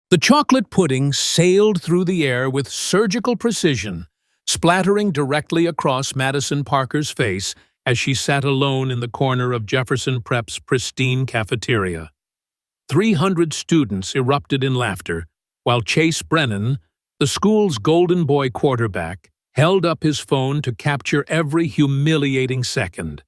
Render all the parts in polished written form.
The chocolate pudding sailed through the air with surgical precision, splattering directly across Madison Parker's face as she sat alone in the corner of Jefferson Prep's pristine cafeteria. 300 students erupted in laughter, while Chase Brennan, the school's golden boy quarterback, held up his phone to capture every humiliating second.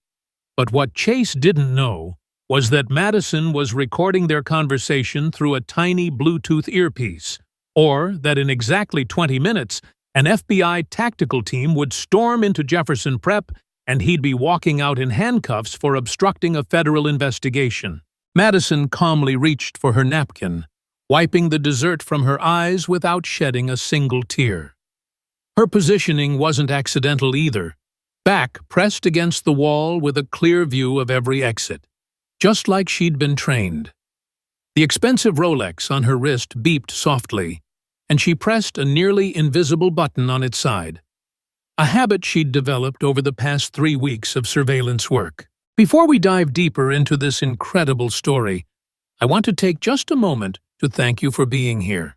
But what Chase didn't know was that Madison was recording their conversation through a tiny Bluetooth earpiece, or that in exactly 20 minutes, an FBI tactical team would storm into Jefferson Prep and he'd be walking out in handcuffs for obstructing a federal investigation. Madison calmly reached for her napkin, wiping the dessert from her eyes without shedding a single tear. Her positioning wasn't accidental either, back pressed against the wall with a clear view of every exit, just like she'd been trained. The expensive Rolex on her wrist beeped softly, and she pressed a nearly invisible button on its side, a habit she'd developed over the past 3 weeks of surveillance work. Before we dive deeper into this incredible story, I want to take just a moment to thank you for being here.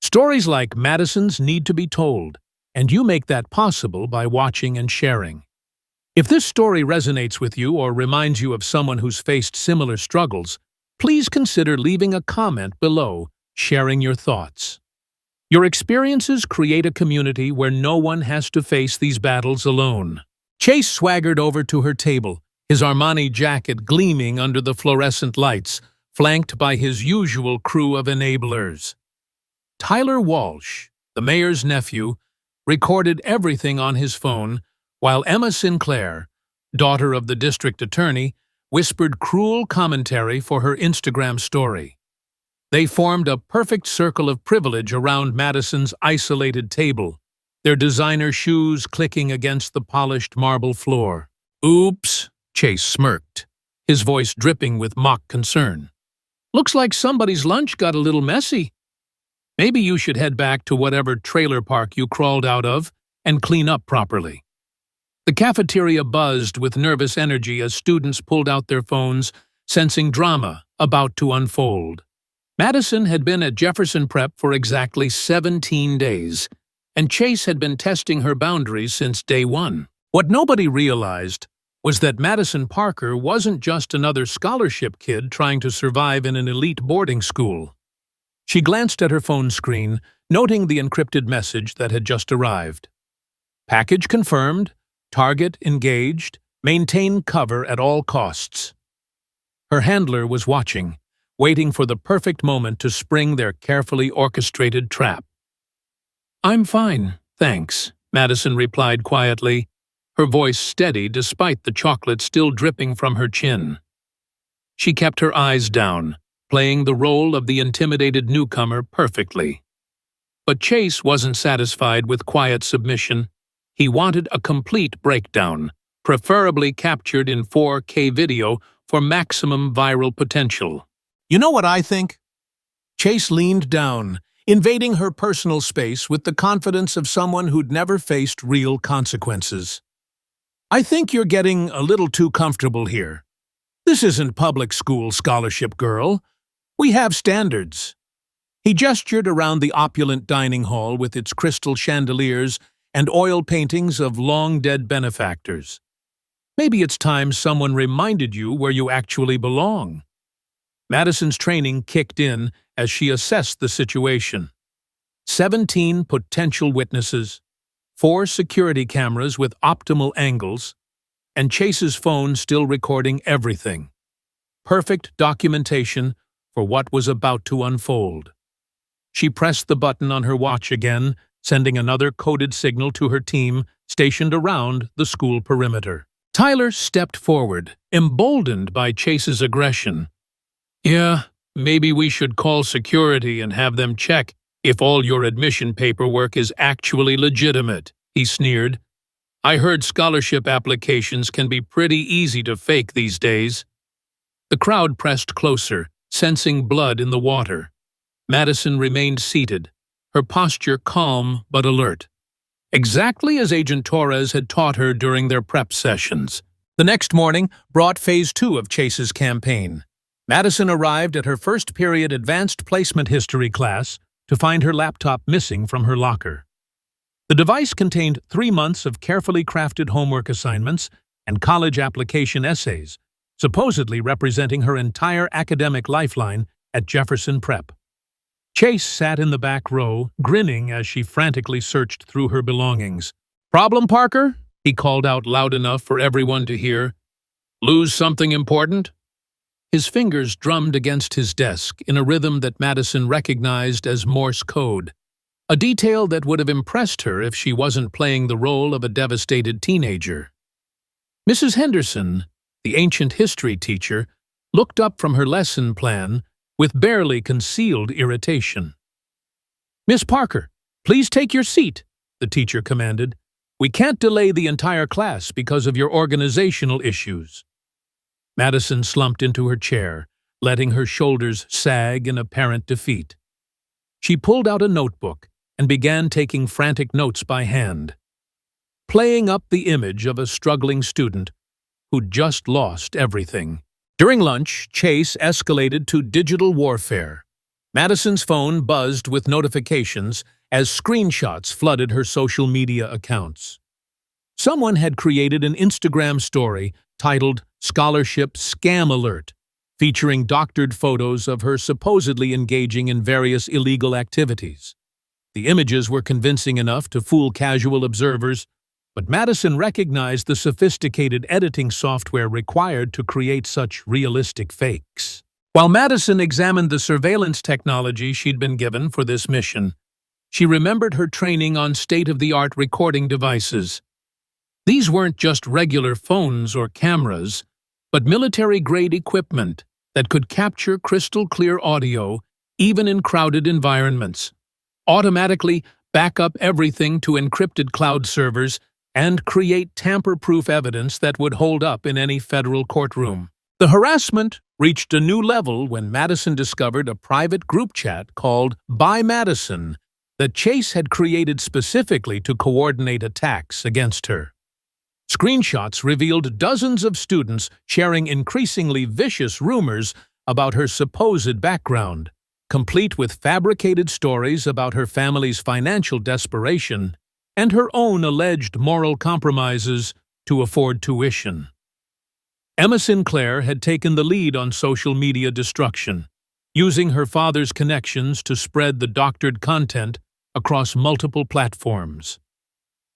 Stories like Madison's need to be told, and you make that possible by watching and sharing. If this story resonates with you or reminds you of someone who's faced similar struggles, please consider leaving a comment below, sharing your thoughts. Your experiences create a community where no one has to face these battles alone. Chase swaggered over to her table, his Armani jacket gleaming under the fluorescent lights, flanked by his usual crew of enablers. Tyler Walsh, the mayor's nephew, recorded everything on his phone, while Emma Sinclair, daughter of the district attorney, whispered cruel commentary for her Instagram story. They formed a perfect circle of privilege around Madison's isolated table, their designer shoes clicking against the polished marble floor. "Oops," Chase smirked, his voice dripping with mock concern. "Looks like somebody's lunch got a little messy. Maybe you should head back to whatever trailer park you crawled out of and clean up properly." The cafeteria buzzed with nervous energy as students pulled out their phones, sensing drama about to unfold. Madison had been at Jefferson Prep for exactly 17 days, and Chase had been testing her boundaries since day one. What nobody realized was that Madison Parker wasn't just another scholarship kid trying to survive in an elite boarding school. She glanced at her phone screen, noting the encrypted message that had just arrived. "Package confirmed. Target engaged. Maintain cover at all costs." Her handler was watching, waiting for the perfect moment to spring their carefully orchestrated trap. "I'm fine, thanks," Madison replied quietly, her voice steady despite the chocolate still dripping from her chin. She kept her eyes down, playing the role of the intimidated newcomer perfectly. But Chase wasn't satisfied with quiet submission. He wanted a complete breakdown, preferably captured in 4K video for maximum viral potential. "You know what I think?" Chase leaned down, invading her personal space with the confidence of someone who'd never faced real consequences. "I think you're getting a little too comfortable here. This isn't public school, scholarship girl. We have standards." He gestured around the opulent dining hall with its crystal chandeliers and oil paintings of long-dead benefactors. "Maybe it's time someone reminded you where you actually belong." Madison's training kicked in as she assessed the situation. 17 potential witnesses, 4 security cameras with optimal angles, and Chase's phone still recording everything. Perfect documentation for what was about to unfold. She pressed the button on her watch again, sending another coded signal to her team stationed around the school perimeter. Tyler stepped forward, emboldened by Chase's aggression. "Yeah, maybe we should call security and have them check if all your admission paperwork is actually legitimate," he sneered. "I heard scholarship applications can be pretty easy to fake these days." The crowd pressed closer, sensing blood in the water. Madison remained seated, her posture calm but alert, exactly as Agent Torres had taught her during their prep sessions. The next morning brought Phase 2 of Chase's campaign. Madison arrived at her first period advanced placement history class to find her laptop missing from her locker. The device contained 3 months of carefully crafted homework assignments and college application essays, supposedly representing her entire academic lifeline at Jefferson Prep. Chase sat in the back row, grinning as she frantically searched through her belongings. "Problem, Parker?" he called out loud enough for everyone to hear. "Lose something important?" His fingers drummed against his desk in a rhythm that Madison recognized as Morse code, a detail that would have impressed her if she wasn't playing the role of a devastated teenager. Mrs. Henderson, the ancient history teacher, looked up from her lesson plan with barely concealed irritation. "Miss Parker, please take your seat," the teacher commanded. "We can't delay the entire class because of your organizational issues." Madison slumped into her chair, letting her shoulders sag in apparent defeat. She pulled out a notebook and began taking frantic notes by hand, playing up the image of a struggling student who'd just lost everything. During lunch, Chase escalated to digital warfare. Madison's phone buzzed with notifications as screenshots flooded her social media accounts. Someone had created an Instagram story titled "Scholarship Scam Alert," featuring doctored photos of her supposedly engaging in various illegal activities. The images were convincing enough to fool casual observers, but Madison recognized the sophisticated editing software required to create such realistic fakes. While Madison examined the surveillance technology she'd been given for this mission, she remembered her training on state-of-the-art recording devices. These weren't just regular phones or cameras, but military-grade equipment that could capture crystal-clear audio even in crowded environments, automatically back up everything to encrypted cloud servers, and create tamper-proof evidence that would hold up in any federal courtroom. The harassment reached a new level when Madison discovered a private group chat called By Madison that Chase had created specifically to coordinate attacks against her. Screenshots revealed dozens of students sharing increasingly vicious rumors about her supposed background, complete with fabricated stories about her family's financial desperation and her own alleged moral compromises to afford tuition. Emma Sinclair had taken the lead on social media destruction, using her father's connections to spread the doctored content across multiple platforms.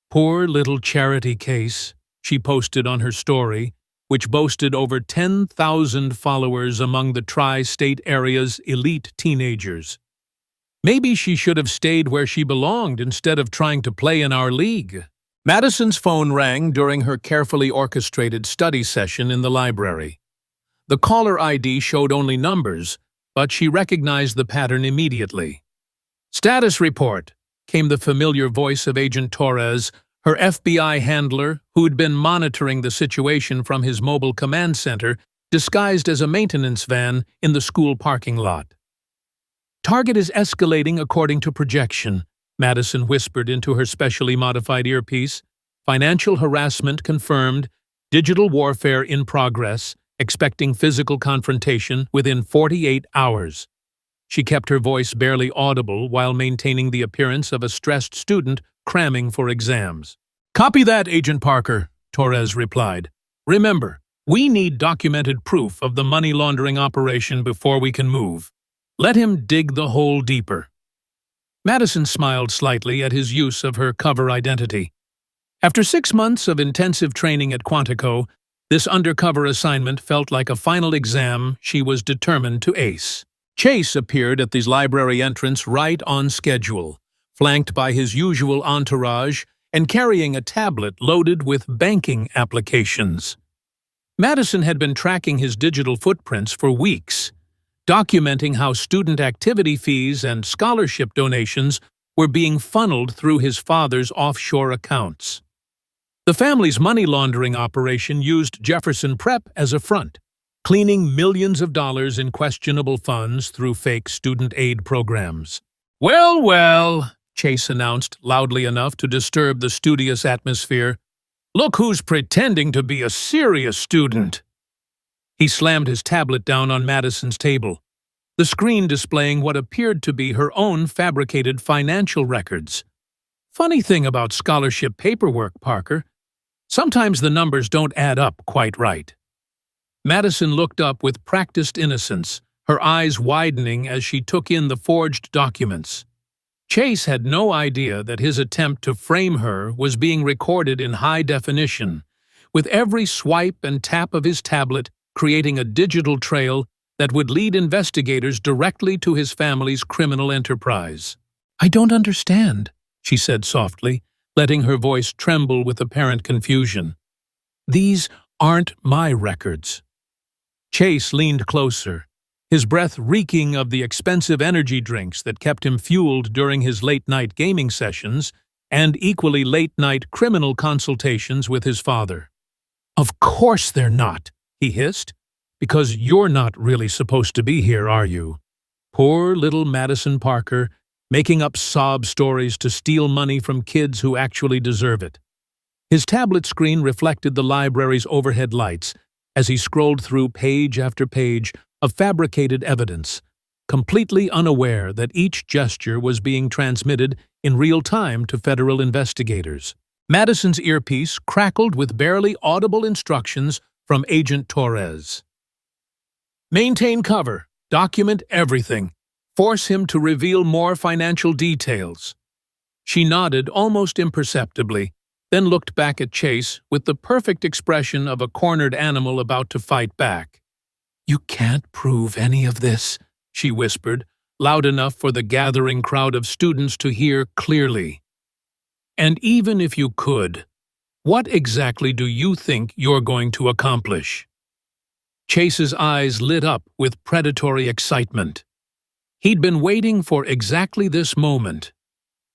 "Poor little charity case," she posted on her story, which boasted over 10,000 followers among the tri-state area's elite teenagers. "Maybe she should have stayed where she belonged instead of trying to play in our league." Madison's phone rang during her carefully orchestrated study session in the library. The caller ID showed only numbers, but she recognized the pattern immediately. "Status report," came the familiar voice of Agent Torres, her FBI handler, who'd been monitoring the situation from his mobile command center, disguised as a maintenance van in the school parking lot. "Target is escalating according to projection," Madison whispered into her specially modified earpiece. "Financial harassment confirmed, digital warfare in progress, expecting physical confrontation within 48 hours. She kept her voice barely audible while maintaining the appearance of a stressed student cramming for exams. "Copy that, Agent Parker," Torres replied. "Remember, we need documented proof of the money laundering operation before we can move. Let him dig the hole deeper." Madison smiled slightly at his use of her cover identity. After 6 months of intensive training at Quantico, this undercover assignment felt like a final exam she was determined to ace. Chase appeared at the library entrance right on schedule, flanked by his usual entourage and carrying a tablet loaded with banking applications. Madison had been tracking his digital footprints for weeks, documenting how student activity fees and scholarship donations were being funneled through his father's offshore accounts. The family's money laundering operation used Jefferson Prep as a front, cleaning millions of dollars in questionable funds through fake student aid programs. "Well, well," Chase announced loudly enough to disturb the studious atmosphere. "Look who's pretending to be a serious student." He slammed his tablet down on Madison's table, the screen displaying what appeared to be her own fabricated financial records. Funny thing about scholarship paperwork, Parker. Sometimes the numbers don't add up quite right. Madison looked up with practiced innocence, her eyes widening as she took in the forged documents. Chase had no idea that his attempt to frame her was being recorded in high definition, with every swipe and tap of his tablet creating a digital trail that would lead investigators directly to his family's criminal enterprise. "I don't understand," she said softly, letting her voice tremble with apparent confusion. "These aren't my records." Chase leaned closer, his breath reeking of the expensive energy drinks that kept him fueled during his late-night gaming sessions and equally late-night criminal consultations with his father. "Of course they're not," he hissed, "because you're not really supposed to be here, are you?" Poor little Madison Parker, making up sob stories to steal money from kids who actually deserve it. His tablet screen reflected the library's overhead lights as he scrolled through page after page of fabricated evidence, completely unaware that each gesture was being transmitted in real time to federal investigators. Madison's earpiece crackled with barely audible instructions from Agent Torres. "Maintain cover, document everything, force him to reveal more financial details." She nodded almost imperceptibly, then looked back at Chase with the perfect expression of a cornered animal about to fight back. "You can't prove any of this," she whispered, loud enough for the gathering crowd of students to hear clearly. "And even if you could, what exactly do you think you're going to accomplish?" Chase's eyes lit up with predatory excitement. He'd been waiting for exactly this moment,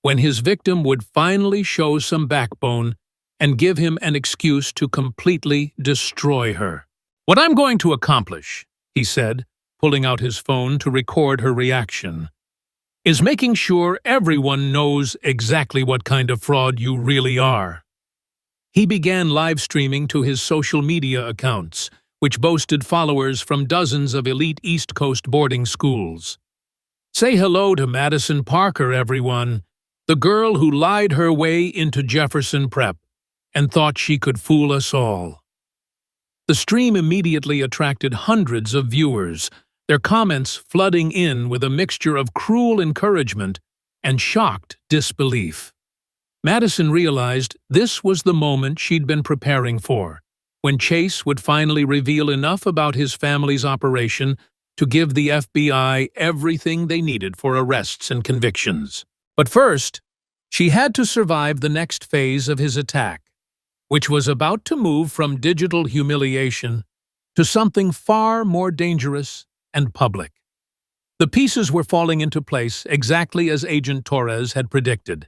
when his victim would finally show some backbone and give him an excuse to completely destroy her. "What I'm going to accomplish," he said, pulling out his phone to record her reaction, "is making sure everyone knows exactly what kind of fraud you really are." He began live streaming to his social media accounts, which boasted followers from dozens of elite East Coast boarding schools. "Say hello to Madison Parker, everyone, the girl who lied her way into Jefferson Prep and thought she could fool us all." The stream immediately attracted hundreds of viewers, their comments flooding in with a mixture of cruel encouragement and shocked disbelief. Madison realized this was the moment she'd been preparing for, when Chase would finally reveal enough about his family's operation to give the FBI everything they needed for arrests and convictions. But first, she had to survive the next phase of his attack, which was about to move from digital humiliation to something far more dangerous and public. The pieces were falling into place exactly as Agent Torres had predicted,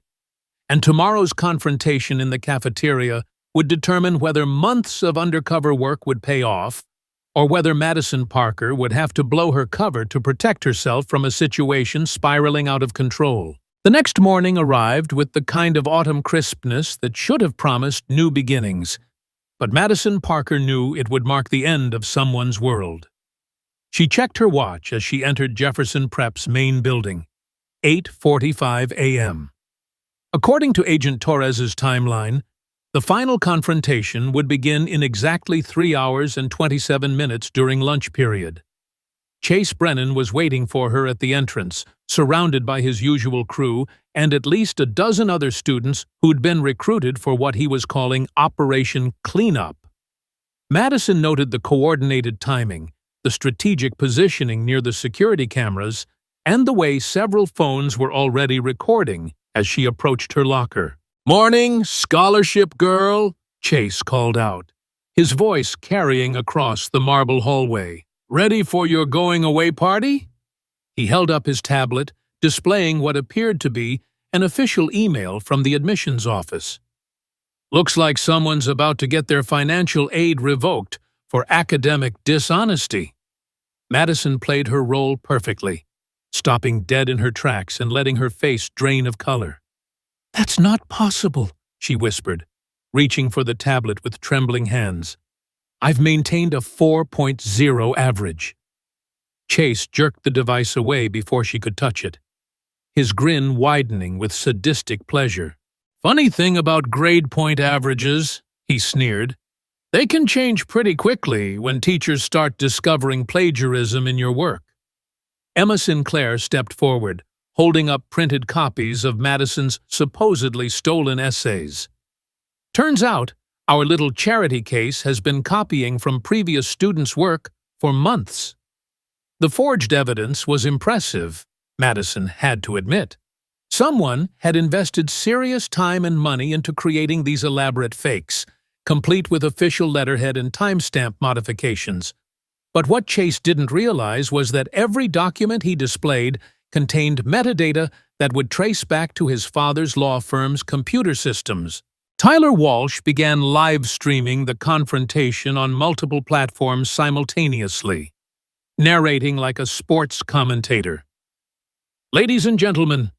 and tomorrow's confrontation in the cafeteria would determine whether months of undercover work would pay off, or whether Madison Parker would have to blow her cover to protect herself from a situation spiraling out of control. The next morning arrived with the kind of autumn crispness that should have promised new beginnings, but Madison Parker knew it would mark the end of someone's world. She checked her watch as she entered Jefferson Prep's main building, 8:45 a.m. According to Agent Torres's timeline, the final confrontation would begin in exactly 3 hours and 27 minutes during lunch period. Chase Brennan was waiting for her at the entrance, surrounded by his usual crew and at least a dozen other students who'd been recruited for what he was calling Operation Cleanup. Madison noted the coordinated timing, the strategic positioning near the security cameras, and the way several phones were already recording as she approached her locker. "Morning, scholarship girl," Chase called out, his voice carrying across the marble hallway. "Ready for your going-away party?" He held up his tablet, displaying what appeared to be an official email from the admissions office. "Looks like someone's about to get their financial aid revoked for academic dishonesty." Madison played her role perfectly, stopping dead in her tracks and letting her face drain of color. "That's not possible," she whispered, reaching for the tablet with trembling hands. I've maintained a 4.0 average. Chase jerked the device away before she could touch it, his grin widening with sadistic pleasure. Funny thing about grade point averages, he sneered. They can change pretty quickly when teachers start discovering plagiarism in your work. Emma Sinclair stepped forward, holding up printed copies of Madison's supposedly stolen essays. Turns out, our little charity case has been copying from previous students' work for months. The forged evidence was impressive, Madison had to admit. Someone had invested serious time and money into creating these elaborate fakes, complete with official letterhead and timestamp modifications. But what Chase didn't realize was that every document he displayed contained metadata that would trace back to his father's law firm's computer systems. Tyler Walsh began live streaming the confrontation on multiple platforms simultaneously, narrating like a sports commentator. Ladies and gentlemen,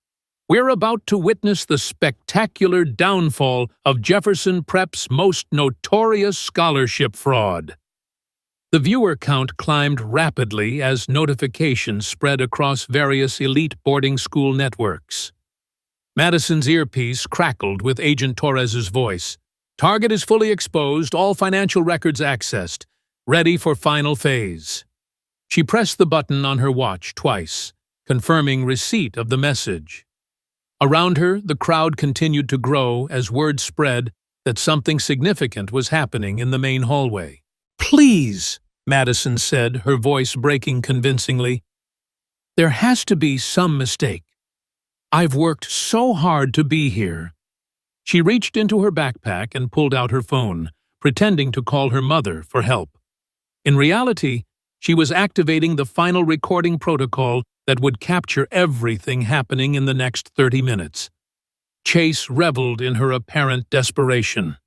we're about to witness the spectacular downfall of Jefferson Prep's most notorious scholarship fraud. The viewer count climbed rapidly as notifications spread across various elite boarding school networks. Madison's earpiece crackled with Agent Torres's voice. Target is fully exposed, all financial records accessed, ready for final phase. She pressed the button on her watch twice, confirming receipt of the message. Around her, the crowd continued to grow as word spread that something significant was happening in the main hallway. Please, Madison said, her voice breaking convincingly. There has to be some mistake. I've worked so hard to be here. She reached into her backpack and pulled out her phone, pretending to call her mother for help. In reality, she was activating the final recording protocol that would capture everything happening in the next 30 minutes. Chase reveled in her apparent desperation.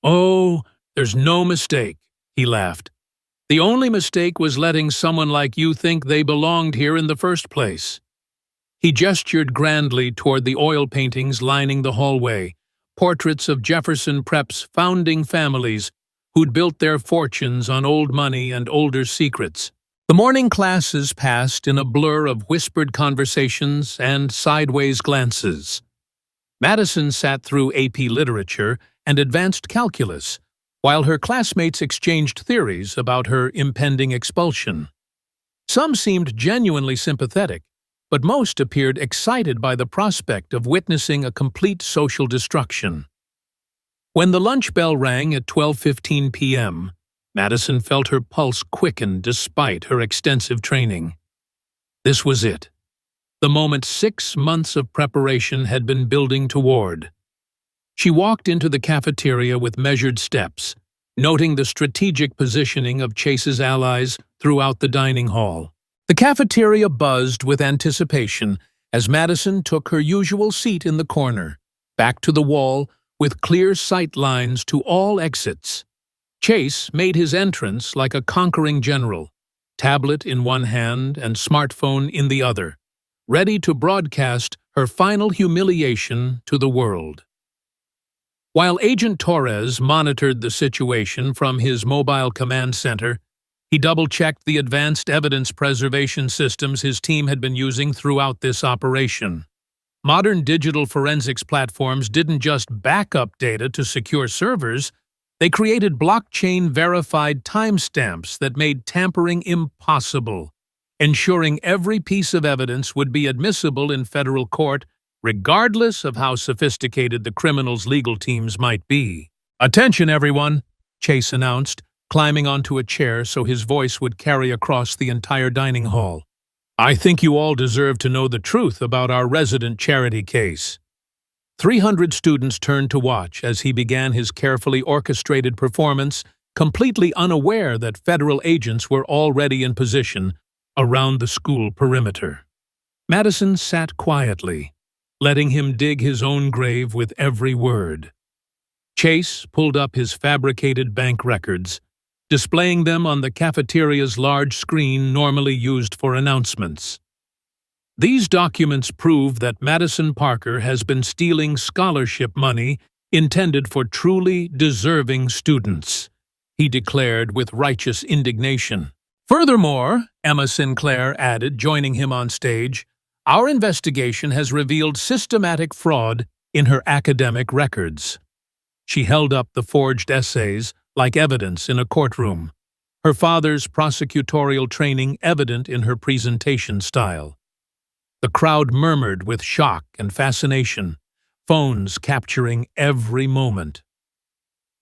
Oh, there's no mistake, he laughed. The only mistake was letting someone like you think they belonged here in the first place. He gestured grandly toward the oil paintings lining the hallway, portraits of Jefferson Prep's founding families who'd built their fortunes on old money and older secrets. The morning classes passed in a blur of whispered conversations and sideways glances. Madison sat through AP Literature and Advanced Calculus, while her classmates exchanged theories about her impending expulsion. Some seemed genuinely sympathetic, but most appeared excited by the prospect of witnessing a complete social destruction. When the lunch bell rang at 12:15 p.m., Madison felt her pulse quicken despite her extensive training. This was it, the moment 6 months of preparation had been building toward. She walked into the cafeteria with measured steps, noting the strategic positioning of Chase's allies throughout the dining hall. The cafeteria buzzed with anticipation as Madison took her usual seat in the corner, back to the wall with clear sight lines to all exits. Chase made his entrance like a conquering general, tablet in one hand and smartphone in the other, ready to broadcast her final humiliation to the world. While Agent Torres monitored the situation from his mobile command center, he double-checked the advanced evidence preservation systems his team had been using throughout this operation. Modern digital forensics platforms didn't just back up data to secure servers, they created blockchain-verified timestamps that made tampering impossible, ensuring every piece of evidence would be admissible in federal court, regardless of how sophisticated the criminals' legal teams might be. "Attention, everyone," Chase announced, climbing onto a chair so his voice would carry across the entire dining hall. "I think you all deserve to know the truth about our resident charity case." 300 students turned to watch as he began his carefully orchestrated performance, completely unaware that federal agents were already in position around the school perimeter. Madison sat quietly, letting him dig his own grave with every word. Chase pulled up his fabricated bank records, displaying them on the cafeteria's large screen normally used for announcements. These documents prove that Madison Parker has been stealing scholarship money intended for truly deserving students, he declared with righteous indignation. Furthermore, Emma Sinclair added, joining him on stage, our investigation has revealed systematic fraud in her academic records. She held up the forged essays like evidence in a courtroom, her father's prosecutorial training evident in her presentation style. The crowd murmured with shock and fascination, phones capturing every moment.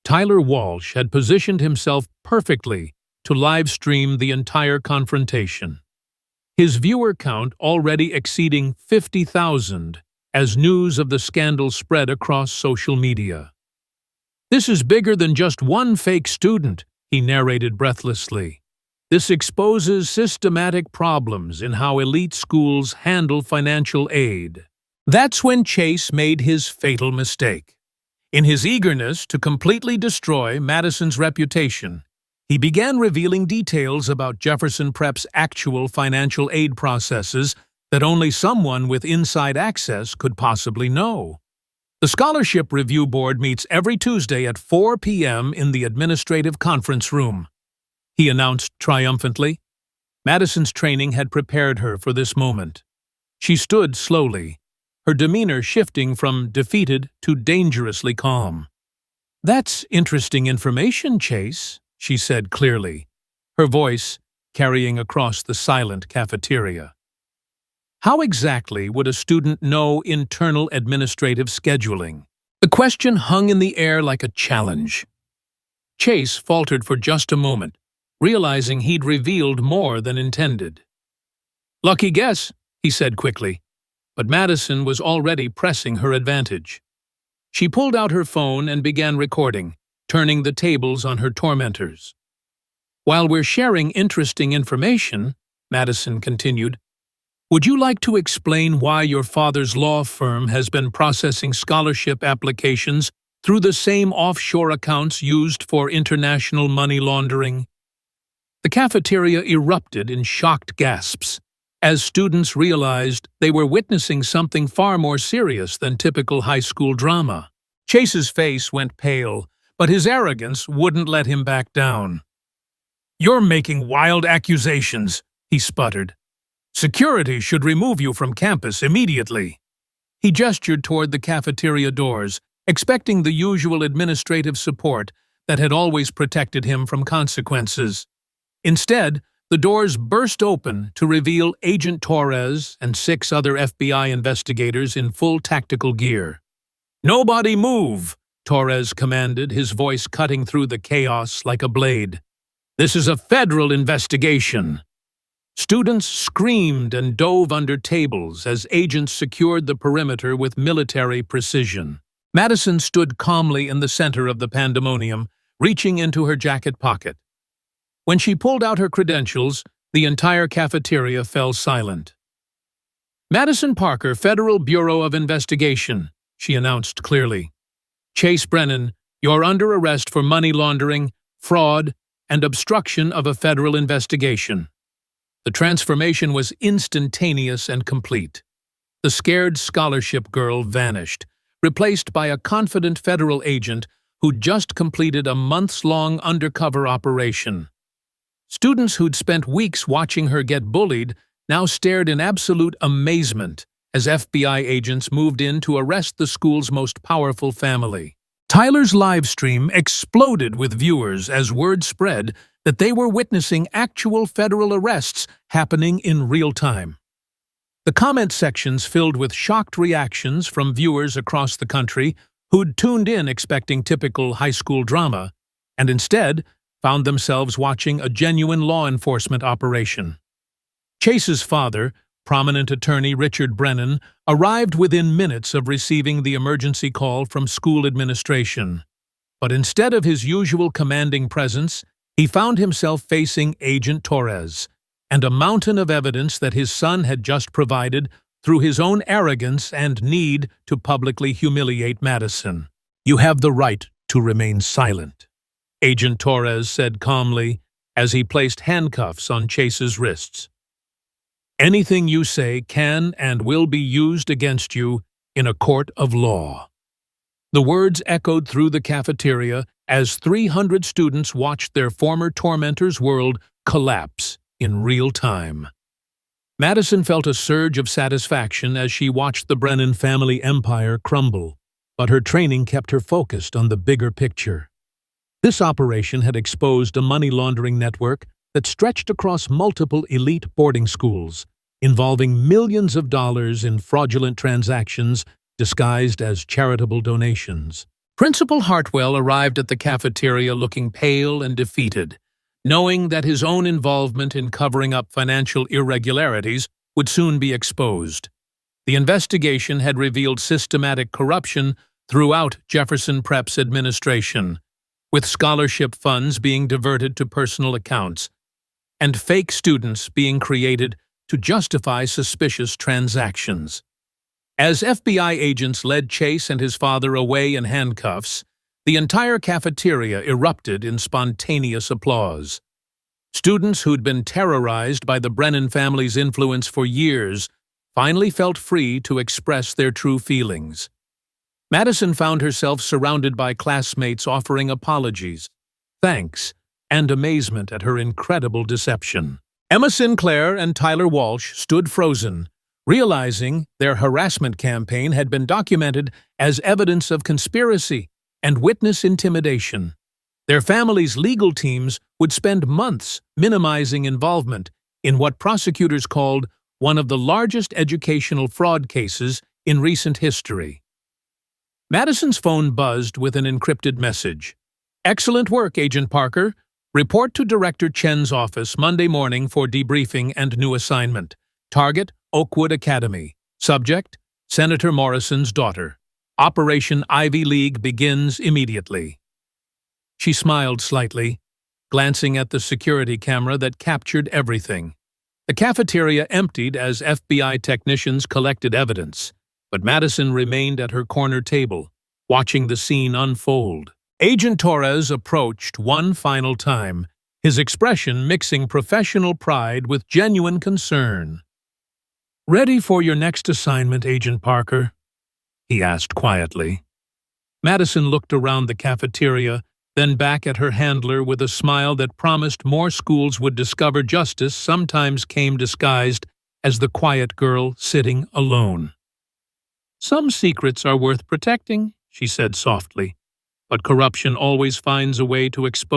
Tyler Walsh had positioned himself perfectly to live-stream the entire confrontation, his viewer count already exceeding 50,000 as news of the scandal spread across social media. This is bigger than just one fake student, he narrated breathlessly. This exposes systematic problems in how elite schools handle financial aid. That's when Chase made his fatal mistake. In his eagerness to completely destroy Madison's reputation, he began revealing details about Jefferson Prep's actual financial aid processes that only someone with inside access could possibly know. The Scholarship Review Board meets every Tuesday at 4 p.m. in the administrative conference room, he announced triumphantly. Madison's training had prepared her for this moment. She stood slowly, her demeanor shifting from defeated to dangerously calm. That's interesting information, Chase, she said clearly, her voice carrying across the silent cafeteria. How exactly would a student know internal administrative scheduling? The question hung in the air like a challenge. Chase faltered for just a moment, realizing he'd revealed more than intended. Lucky guess, he said quickly, but Madison was already pressing her advantage. She pulled out her phone and began recording, turning the tables on her tormentors. While we're sharing interesting information, Madison continued, would you like to explain why your father's law firm has been processing scholarship applications through the same offshore accounts used for international money laundering? The cafeteria erupted in shocked gasps, as students realized they were witnessing something far more serious than typical high school drama. Chase's face went pale, but his arrogance wouldn't let him back down. You're making wild accusations, he sputtered. Security should remove you from campus immediately. He gestured toward the cafeteria doors, expecting the usual administrative support that had always protected him from consequences. Instead, the doors burst open to reveal Agent Torres and 6 other FBI investigators in full tactical gear. Nobody move, Torres commanded, his voice cutting through the chaos like a blade. This is a federal investigation. Students screamed and dove under tables as agents secured the perimeter with military precision. Madison stood calmly in the center of the pandemonium, reaching into her jacket pocket. When she pulled out her credentials, the entire cafeteria fell silent. Madison Parker, Federal Bureau of Investigation, she announced clearly. Chase Brennan, you're under arrest for money laundering, fraud, and obstruction of a federal investigation. The transformation was instantaneous and complete. The scared scholarship girl vanished, replaced by a confident federal agent who'd just completed a months-long undercover operation. Students who'd spent weeks watching her get bullied now stared in absolute amazement as FBI agents moved in to arrest the school's most powerful family. Tyler's live stream exploded with viewers as word spread that they were witnessing actual federal arrests happening in real time. The comment sections filled with shocked reactions from viewers across the country who'd tuned in expecting typical high school drama and instead found themselves watching a genuine law enforcement operation. Chase's father, prominent attorney Richard Brennan, arrived within minutes of receiving the emergency call from school administration. But instead of his usual commanding presence, he found himself facing Agent Torres and a mountain of evidence that his son had just provided through his own arrogance and need to publicly humiliate Madison. You have the right to remain silent, Agent Torres said calmly as he placed handcuffs on Chase's wrists. Anything you say can and will be used against you in a court of law. The words echoed through the cafeteria as 300 students watched their former tormentor's world collapse in real time. Madison felt a surge of satisfaction as she watched the Brennan family empire crumble, but her training kept her focused on the bigger picture. This operation had exposed a money laundering network that stretched across multiple elite boarding schools, involving millions of dollars in fraudulent transactions disguised as charitable donations. Principal Hartwell arrived at the cafeteria looking pale and defeated, knowing that his own involvement in covering up financial irregularities would soon be exposed. The investigation had revealed systematic corruption throughout Jefferson Prep's administration, with scholarship funds being diverted to personal accounts and fake students being created to justify suspicious transactions. As FBI agents led Chase and his father away in handcuffs, the entire cafeteria erupted in spontaneous applause. Students who'd been terrorized by the Brennan family's influence for years finally felt free to express their true feelings. Madison found herself surrounded by classmates offering apologies, thanks, and amazement at her incredible deception. Emma Sinclair and Tyler Walsh stood frozen, realizing their harassment campaign had been documented as evidence of conspiracy and witness intimidation. Their families' legal teams would spend months minimizing involvement in what prosecutors called one of the largest educational fraud cases in recent history. Madison's phone buzzed with an encrypted message. "Excellent work, Agent Parker. Report to Director Chen's office Monday morning for debriefing and new assignment. Target, Oakwood Academy. Subject, Senator Morrison's daughter. Operation Ivy League begins immediately." She smiled slightly, glancing at the security camera that captured everything. The cafeteria emptied as FBI technicians collected evidence, but Madison remained at her corner table, watching the scene unfold. Agent Torres approached one final time, his expression mixing professional pride with genuine concern. "Ready for your next assignment, Agent Parker?" he asked quietly. Madison looked around the cafeteria, then back at her handler with a smile that promised more schools would discover justice sometimes came disguised as the quiet girl sitting alone. "Some secrets are worth protecting," she said softly, "but corruption always finds a way to expose